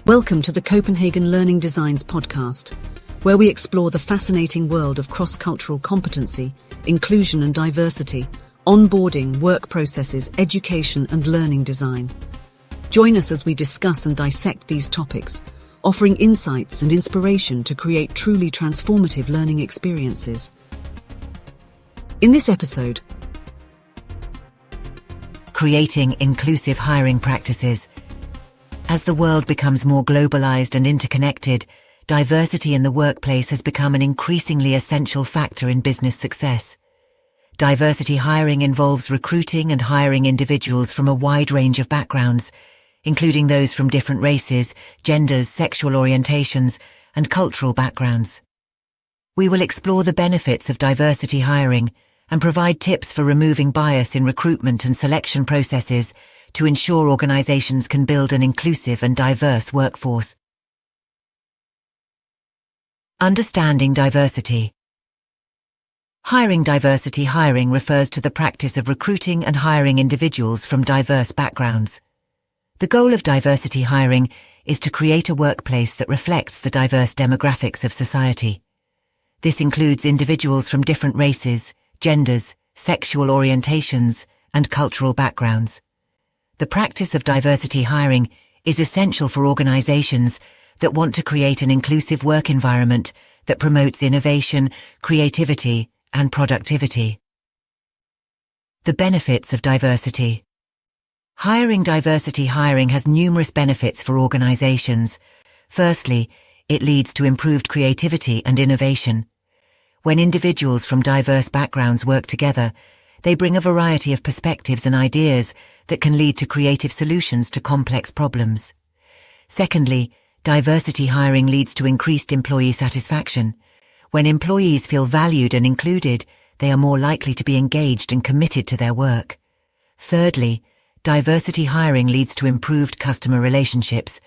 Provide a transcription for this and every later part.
Welcome to the Copenhagen Learning Designs podcast, where we explore the fascinating world of cross-cultural competency, inclusion and diversity, onboarding, work processes, education and learning design. Join us as we discuss and dissect these topics, offering insights and inspiration to create truly transformative learning experiences. In this episode, creating inclusive hiring practices. As the world becomes more globalized and interconnected, diversity in the workplace has become an increasingly essential factor in business success. Diversity hiring involves recruiting and hiring individuals from a wide range of backgrounds, including those from different races, genders, sexual orientations, and cultural backgrounds. We will explore the benefits of diversity hiring and provide tips for removing bias in recruitment and selection processes to ensure organizations can build an inclusive and diverse workforce. Understanding diversity. Diversity hiring refers to the practice of recruiting and hiring individuals from diverse backgrounds. The goal of diversity hiring is to create a workplace that reflects the diverse demographics of society. This includes individuals from different races, genders, sexual orientations, and cultural backgrounds. The practice of diversity hiring is essential for organizations that want to create an inclusive work environment that promotes innovation, creativity, and productivity. The benefits of diversity. Diversity hiring has numerous benefits for organizations. Firstly, it leads to improved creativity and innovation. When individuals from diverse backgrounds work together, they bring a variety of perspectives and ideas that can lead to creative solutions to complex problems. Secondly, diversity hiring leads to increased employee satisfaction. When employees feel valued and included, they are more likely to be engaged and committed to their work. Thirdly, diversity hiring leads to improved customer relationships.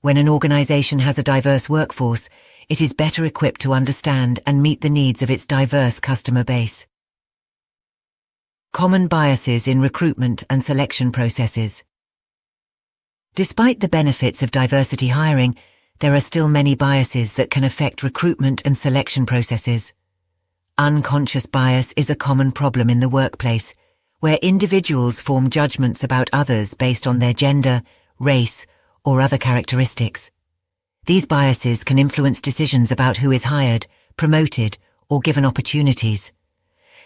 When an organization has a diverse workforce, it is better equipped to understand and meet the needs of its diverse customer base. Common biases in recruitment and selection processes. Despite the benefits of diversity hiring, there are still many biases that can affect recruitment and selection processes. Unconscious bias is a common problem in the workplace, where individuals form judgments about others based on their gender, race, or other characteristics. These biases can influence decisions about who is hired, promoted, or given opportunities.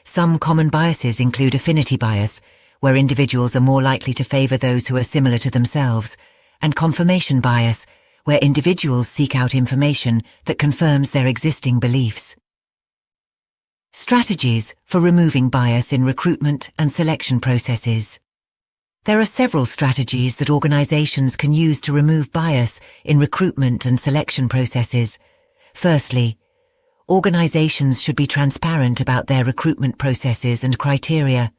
Some common biases include affinity bias, where individuals are more likely to favor those who are similar to themselves, and confirmation bias, where individuals seek out information that confirms their existing beliefs. Strategies for removing bias in recruitment and selection processes. There are several strategies that organizations can use to remove bias in recruitment and selection processes. Firstly, organizations should be transparent about their recruitment processes and criteria.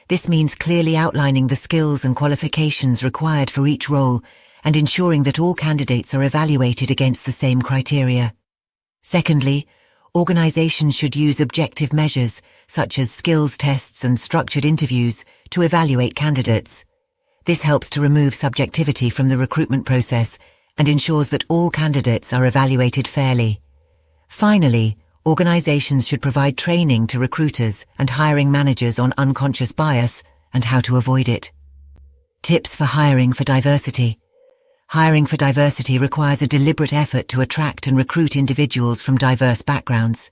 This means clearly outlining the skills and qualifications required for each role and ensuring that all candidates are evaluated against the same criteria. Secondly, organizations should use objective measures, such as skills tests and structured interviews, to evaluate candidates. This helps to remove subjectivity from the recruitment process and ensures that all candidates are evaluated fairly. Finally, organizations should provide training to recruiters and hiring managers on unconscious bias and how to avoid it. Tips for hiring for diversity. Hiring for diversity requires a deliberate effort to attract and recruit individuals from diverse backgrounds.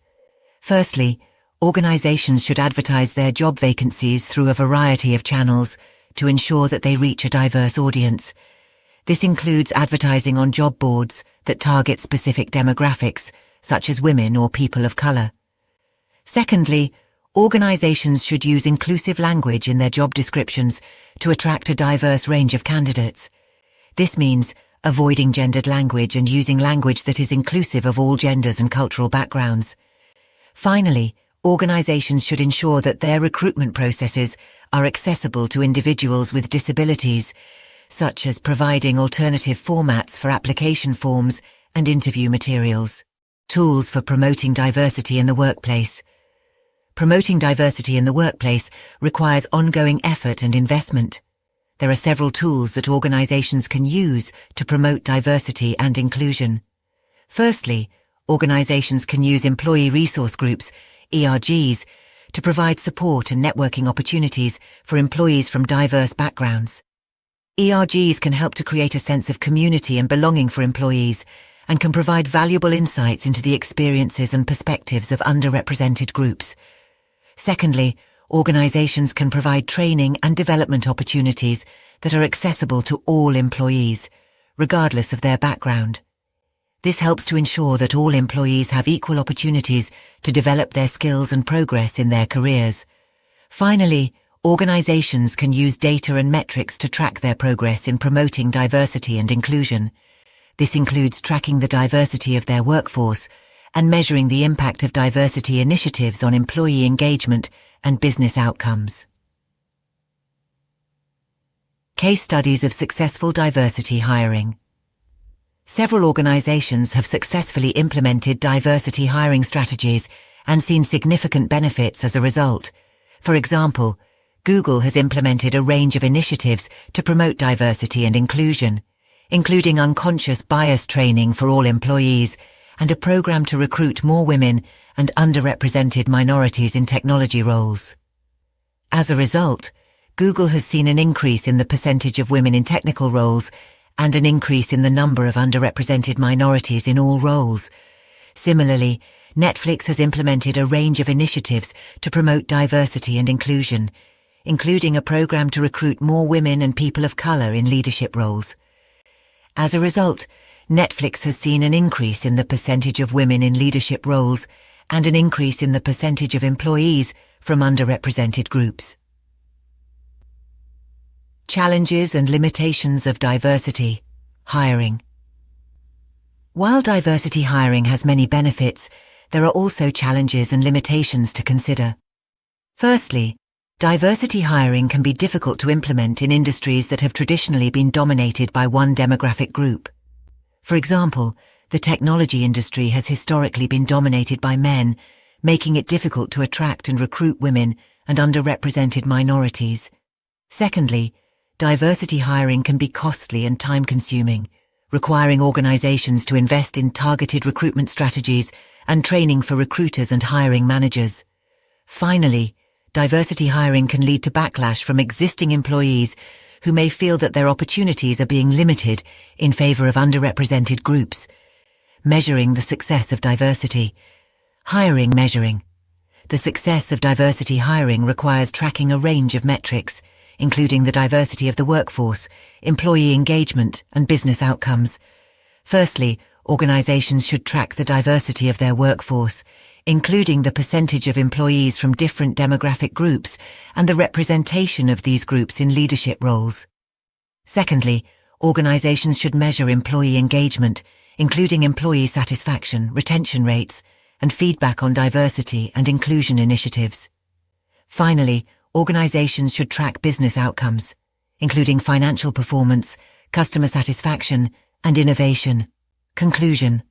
Firstly, organizations should advertise their job vacancies through a variety of channels to ensure that they reach a diverse audience. This includes advertising on job boards that target specific demographics, such as women or people of color. Secondly, organizations should use inclusive language in their job descriptions to attract a diverse range of candidates. This means avoiding gendered language and using language that is inclusive of all genders and cultural backgrounds. Finally, organizations should ensure that their recruitment processes are accessible to individuals with disabilities, such as providing alternative formats for application forms and interview materials. Tools for promoting diversity in the workplace. Promoting diversity in the workplace requires ongoing effort and investment. there are several tools that organizations can use to promote diversity and inclusion. Firstly, organizations can use employee resource groups, ERGs, to provide support and networking opportunities for employees from diverse backgrounds. ERGs can help to create a sense of community and belonging for employees and can provide valuable insights into the experiences and perspectives of underrepresented groups. Secondly, organizations can provide training and development opportunities that are accessible to all employees, regardless of their background. This helps to ensure that all employees have equal opportunities to develop their skills and progress in their careers. Finally, organizations can use data and metrics to track their progress in promoting diversity and inclusion. This includes tracking the diversity of their workforce and measuring the impact of diversity initiatives on employee engagement and business outcomes. Case studies of successful diversity hiring. Several organizations have successfully implemented diversity hiring strategies and seen significant benefits as a result. For example, Google has implemented a range of initiatives to promote diversity and inclusion, including unconscious bias training for all employees and a program to recruit more women and underrepresented minorities in technology roles. As a result, Google has seen an increase in the percentage of women in technical roles and an increase in the number of underrepresented minorities in all roles. Similarly, Netflix has implemented a range of initiatives to promote diversity and inclusion, including a program to recruit more women and people of color in leadership roles. As a result, Netflix has seen an increase in the percentage of women in leadership roles and an increase in the percentage of employees from underrepresented groups. Challenges and limitations of diversity hiring. While diversity hiring has many benefits, there are also challenges and limitations to consider. Firstly, diversity hiring can be difficult to implement in industries that have traditionally been dominated by one demographic group. For example, the technology industry has historically been dominated by men, making it difficult to attract and recruit women and underrepresented minorities. Secondly, diversity hiring can be costly and time-consuming, requiring organizations to invest in targeted recruitment strategies and training for recruiters and hiring managers. Finally, diversity hiring can lead to backlash from existing employees who may feel that their opportunities are being limited in favor of underrepresented groups. Measuring the success of diversity. Hiring measuring. The success of diversity hiring requires tracking a range of metrics, including the diversity of the workforce, employee engagement, and business outcomes. Firstly, organizations should track the diversity of their workforce, including the percentage of employees from different demographic groups and the representation of these groups in leadership roles. Secondly, organizations should measure employee engagement, including employee satisfaction, retention rates, and feedback on diversity and inclusion initiatives. Finally, organizations should track business outcomes, including financial performance, customer satisfaction, and innovation. Conclusion.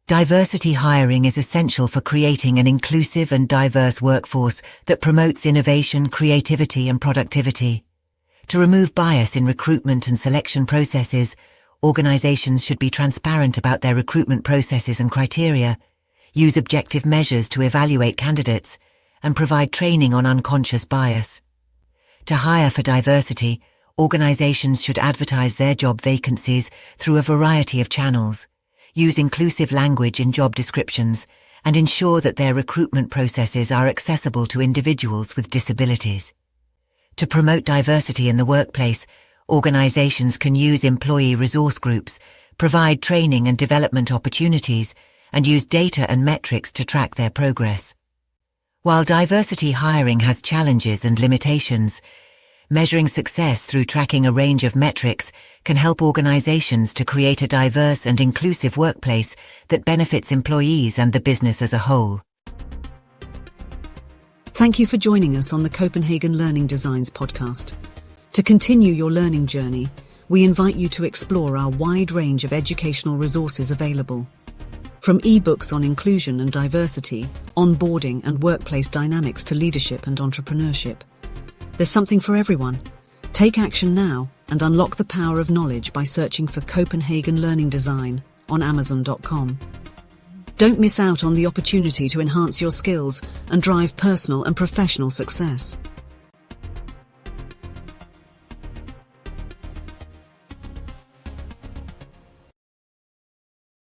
Diversity hiring is essential for creating an inclusive and diverse workforce that promotes innovation, creativity, and productivity. To remove bias in recruitment and selection processes, organizations should be transparent about their recruitment processes and criteria, use objective measures to evaluate candidates, and provide training on unconscious bias. To hire for diversity, organizations should advertise their job vacancies through a variety of channels, use inclusive language in job descriptions, and ensure that their recruitment processes are accessible to individuals with disabilities. To promote diversity in the workplace, organizations can use employee resource groups, provide training and development opportunities, and use data and metrics to track their progress. While diversity hiring has challenges and limitations, measuring success through tracking a range of metrics can help organizations to create a diverse and inclusive workplace that benefits employees and the business as a whole. Thank you for joining us on the Copenhagen Learning Designs podcast. To continue your learning journey, we invite you to explore our wide range of educational resources available. From ebooks on inclusion and diversity, onboarding and workplace dynamics to leadership and entrepreneurship. There's something for everyone. Take action now and unlock the power of knowledge by searching for Copenhagen Learning Design on Amazon.com. Don't miss out on the opportunity to enhance your skills and drive personal and professional success.